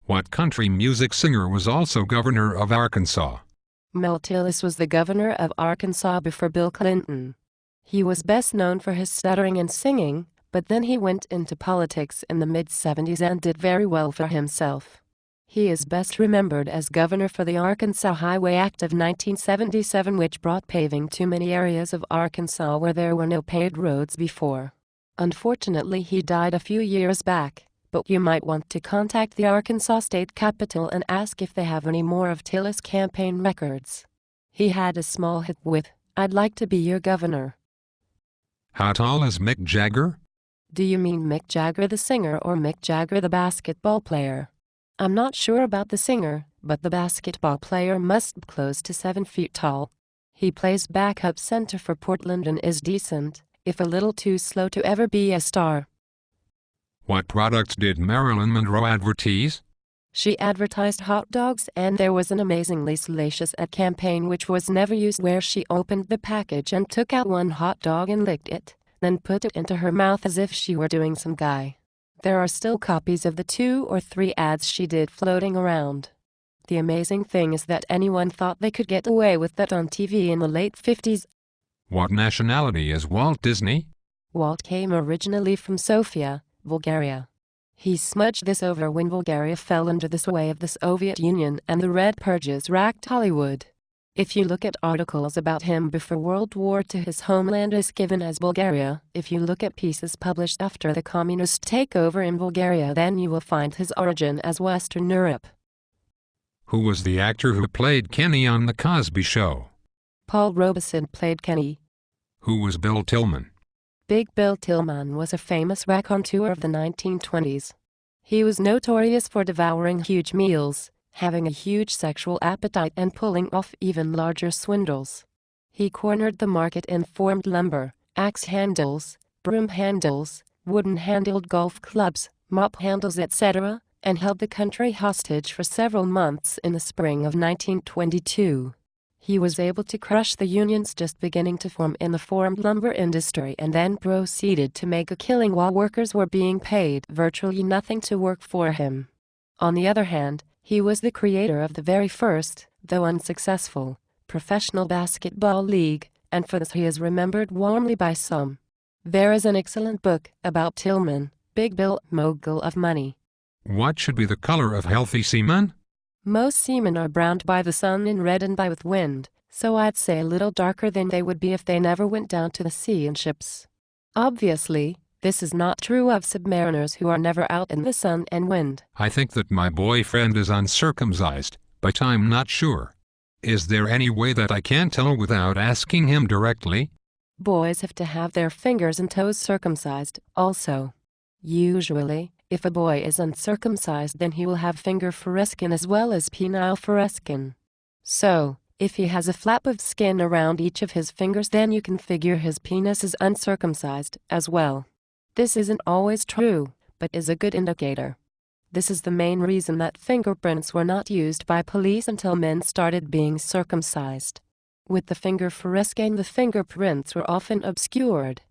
What country music singer was also governor of Arkansas? Mel Tillis was the governor of Arkansas before Bill Clinton. He was best known for his stuttering and singing, but then he went into politics in the mid-70s and did very well for himself. He is best remembered as governor for the Arkansas Highway Act of 1977, which brought paving to many areas of Arkansas where there were no paved roads before. Unfortunately, he died a few years back, but you might want to contact the Arkansas State Capitol and ask if they have any more of Tillis' campaign records. He had a small hit with, "I'd Like to Be Your Governor." How tall is Mick Jagger? Do you mean Mick Jagger the singer or Mick Jagger the basketball player? I'm not sure about the singer, but the basketball player must be close to 7 feet tall. He plays backup center for Portland and is decent, if a little too slow to ever be a star. What products did Marilyn Monroe advertise? She advertised hot dogs, and there was an amazingly salacious ad campaign which was never used, where she opened the package and took out one hot dog and licked it, then put it into her mouth as if she were doing some guy. There are still copies of the 2 or 3 ads she did floating around. The amazing thing is that anyone thought they could get away with that on TV in the late 50s. What nationality is Walt Disney? Walt came originally from Sofia, Bulgaria. He smudged this over when Bulgaria fell under the sway of the Soviet Union and the Red Purges racked Hollywood. If you look at articles about him before World War II, his homeland is given as Bulgaria. If you look at pieces published after the communist takeover in Bulgaria, then you will find his origin as Western Europe. Who was the actor who played Kenny on The Cosby Show? Paul Robeson played Kenny. Who was Bill Tillman? Big Bill Tillman was a famous raconteur of the 1920s. He was notorious for devouring huge meals, having a huge sexual appetite, and pulling off even larger swindles. He cornered the market in formed lumber, axe handles, broom handles, wooden-handled golf clubs, mop handles, etc., and held the country hostage for several months in the spring of 1922. He was able to crush the unions just beginning to form in the formed lumber industry, and then proceeded to make a killing while workers were being paid virtually nothing to work for him. On the other hand, he was the creator of the very first, though unsuccessful, professional basketball league, and for this he is remembered warmly by some. There is an excellent book about Tillman, Big Bill, Mogul of Money. What should be the color of healthy semen? Most semen are browned by the sun and reddened by with wind, so I'd say a little darker than they would be if they never went down to the sea in ships. Obviously, this is not true of submariners who are never out in the sun and wind. I think that my boyfriend is uncircumcised, but I'm not sure. Is there any way that I can tell without asking him directly? Boys have to have their fingers and toes circumcised, also. Usually, if a boy is uncircumcised, then he will have finger foreskin as well as penile foreskin. So, if he has a flap of skin around each of his fingers, then you can figure his penis is uncircumcised as well. This isn't always true, but is a good indicator. This is the main reason that fingerprints were not used by police until men started being circumcised. With the finger foreskin, the fingerprints were often obscured,